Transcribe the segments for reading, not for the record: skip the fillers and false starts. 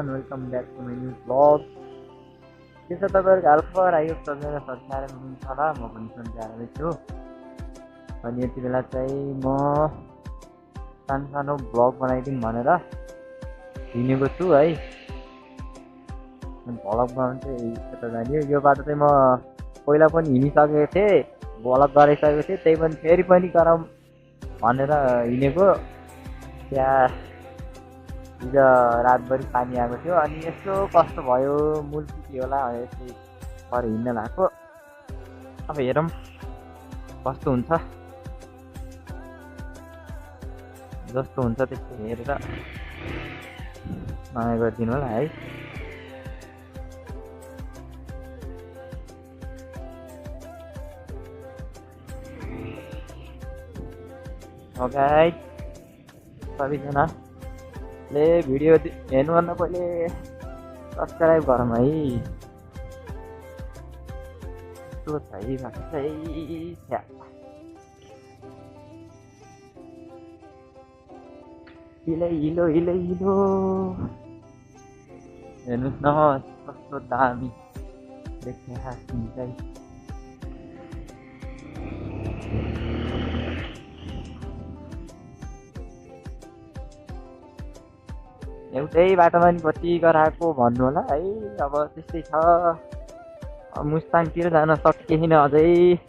everyone, welcome back to my new vlog. के छ तपाईहरुको हालखबर? आयो सबैजना सन्चै हुनुहुन्छ होला, म पनि सन्चै छु। अनि यति बेला चाहिँ म सानो भ्लग बनाइदिउँ भनेर हिँडेको छु है। अनि भ्लग बनाउनु चाहिँ यता जाने यो बाटो चाहिँ म पहिला पनि हिँडिसकेको थिएँ, भ्लग गरिसकेको थिएँ, त्यही पनि फेरि पनि गरौँ भनेर हिँडेको। त्यहाँ हिजो रातभरि पानी आएको थियो अनि यसो कस्तो भयो मूल के होला यसै पर हिँड्न लाग्यो। अब हेरौँ कस्तो हुन्छ, जस्तो हुन्छ त्यस्तो हेरेर माया गरिदिनु होला है। गाइस सबैजनाले भिडियो हेर्नुभन्दा पहिले सब्सक्राइब गरौँ है। त्यो चाहिँ भएको चाहिँ हिलो हेर्नुहोस् न कस्तो दामी देखिया चाहिँ। एउटै बाटोमा नि कति गराएको भन्नु होला है। अब त्यस्तै छ, मुस्ताङतिर जान सकेन, अझै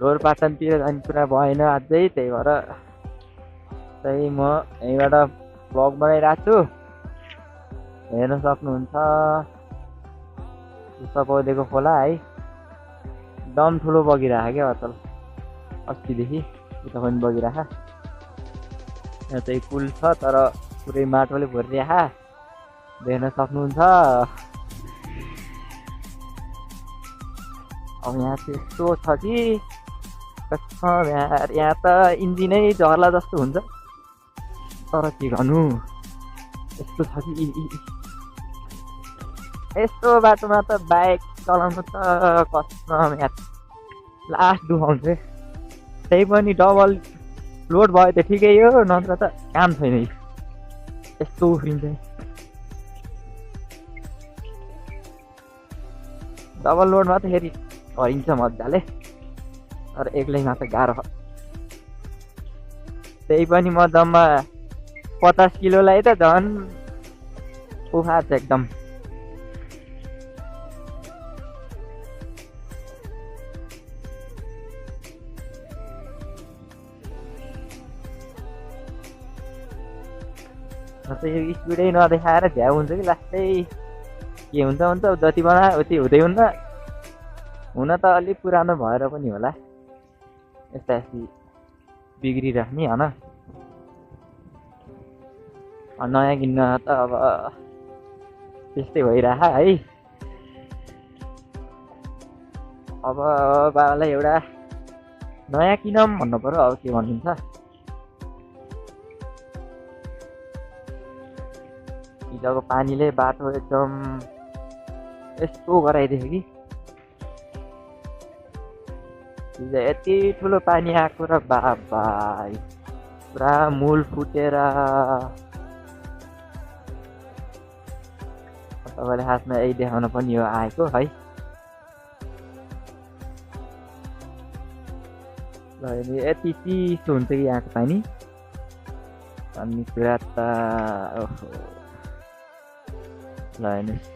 ढोरपाटनतिर जाने कुरा भएन अझै। त्यही भएर चाहिँ म यहीँबाट भ्लग बनाइरहेको छु, हेर्न सक्नुहुन्छ। सपौदेको खोला है, एकदम ठुलो बगिरहेको क्या अचल, अस्तिदेखि उता पनि बगिरहेको। यहाँ चाहिँ पुल छ तर पुरै माटोले भरिरहेको देख्न सक्नुहुन्छ। अब यहाँ चाहिँ यस्तो छ कि यहाँ त इन्जिनै झर्ला जस्तो हुन्छ, तर के गर्नु यस्तो छ कि यस्तो बाटोमा त बाइक चलाउनु त कसम यार लास्ट दुखाउँछ। त्यही पनि डबल लोड भयो त ठिकै हो, नत्र त काम छैन। यस्तो उफ्रिन्छ, डबल लोडमा त फेरि हरिन्छ मजाले, तर एक्लैमा त गाह्रो। त्यही पनि म जम्मा 50 किलोलाई त झन् उफार्छ एकदम। यो स्पिडै नदेखाएर झ्याउ हुन्छ कि लास्टै के हुन्छ जति बनायो उति हुँदै हुन्न। हुन त अलिक पुरानो भएर पनि होला यस्ता बिग्रिराख्ने होइन। नयाँ किन्न त अब त्यस्तै भइरह है। अब बाबालाई एउटा नयाँ किनौँ भन्नु पर्यो, अब के भन्नुहुन्छ। हिजोको पानीले बाटो एकदम यस्तो गराइदियो कि हिजो यति ठुलो पानी आएको र बाबा पुरा मूल फुटेर तपाईँले हातमा यही देखाउन पनि हो आएको है। ल यति चिसो हुन्छ कि यहाँको पानी, अनि कुरा त ओहो। ल हेर्नुहोस्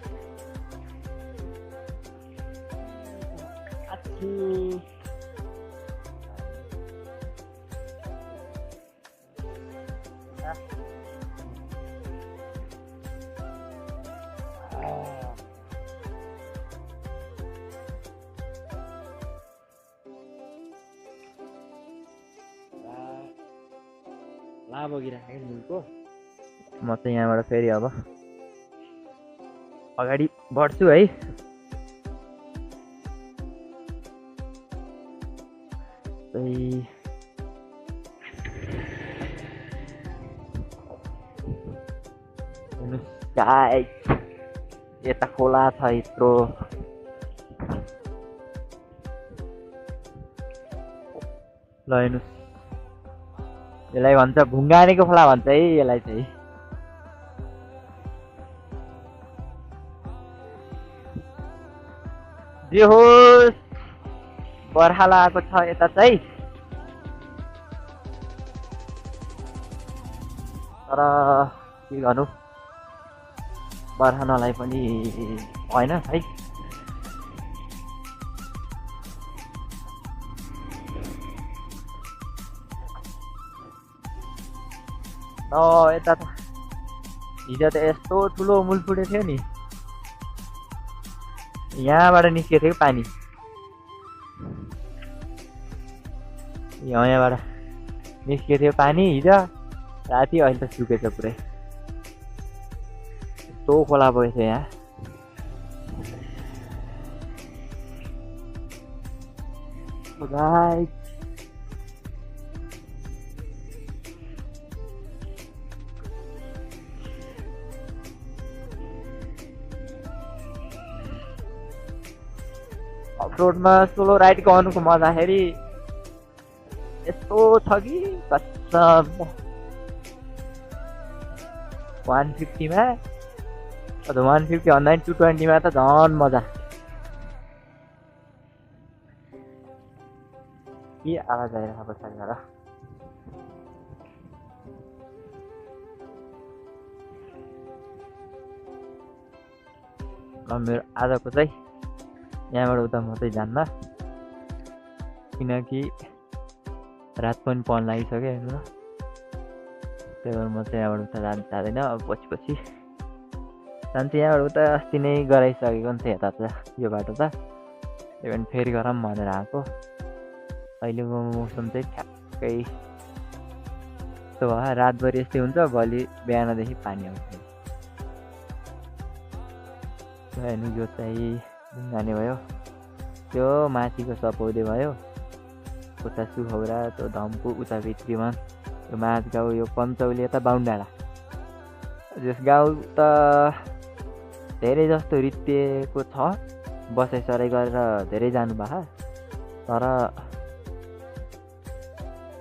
ला बगिरहेको मूलको। म चाहिँ यहाँबाट फेरि अब अगाडि बढ्छु है। गाइस यता खोला छ यत्रो, ल हेर्नुहोस् यसलाई भन्छ भुङ्गानेको खोला भन्छ है यसलाई चाहिँ। जे होस् बर्खा लागेको छ यता चाहिँ, तर के गर्नु बर्खा नलाई पनि भएन है। यता त हिजो त यस्तो ठुलो मूल फुटेको थियो नि, यहाँबाट निस्केको थियो पानी, यहाँबाट निस्केको थियो पानी हिजो राति, अहिले त सुकेछ पुरै, यस्तो खोला बगेको थियो यहाँ। गाइस अफरोडमा सोलो राइड गर्नुको मजाखेरि यस्तो छ कि कसम 150मा, 150 भन्दा 220मा त झन् मजा। के आवाज आइरहेको पछाडिबाट, मेरो आजको चाहिँ यहाँबाट उता मात्रै जान्न, किनकि रात पनि पर्न लागिसक्यो हेर्नु, त्यही भएर म चाहिँ यहाँबाट उता जाँदैन। अब पछि जान्छु, यहाँबाट उता अस्ति नै गराइसकेको नि थिएँ यता त यो बाटो त, त्यही भएर फेरि गरौँ भनेर आएको। अहिलेको मौसम चाहिँ ठ्याक्कै यस्तो भयो, रातभरि यस्तै हुन्छ, भोलि बिहानदेखि पानी आउँछ। हेर्नु यो चाहिँ जाने भयो, त्यो माथिको सपौदे भयो, उता सुखौरा, त्यो धम्पु, उता भित्रीमा यो माझगाउँ, यो पञ्चौली, यता बाहुनडाँडा। यस गाउँ त धेरै जस्तो रित्तिएको छ, बसाइसराइ गरेर धेरै जानुभएको, तर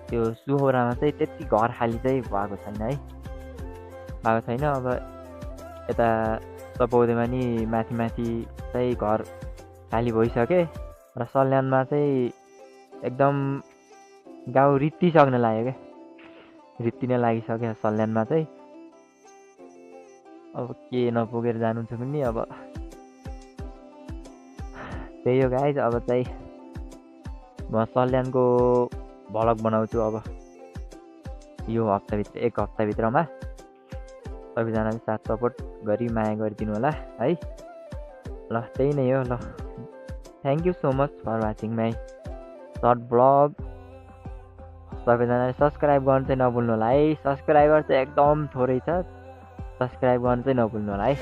त्यो सुखौरामा चाहिँ त्यति घर खाली चाहिँ भएको छैन है, भएको छैन। अब यता सपौदेमा नि माथि चाहिँ घर खाली भइसके, र सल्यानमा चाहिँ एकदम गाउँ रित्तिसक्न लाग्यो क्या, रित्तिन लागिसक्यो सल्यानमा चाहिँ। अब के नपुगेर जानु छ पनि, अब त्यही हो गाइज। अब चाहिँ म सल्यानको भ्लग बनाउँछु अब यो हप्ताभित्र, 1 हप्ताभित्रमा। सबैजनाले साथ सपोर्ट गरी माया गरिदिनु होला है। ल त्यही नै हो। ल thank you so much for watching my short blog. सबैजनाले सब्सक्राइब गर्नु चाहिँ नभुल्नु होला है, सब्सक्राइबर चाहिँ एकदम थोरै छ, सब्सक्राइब गर्नु चाहिँ नभुल्नु होला है।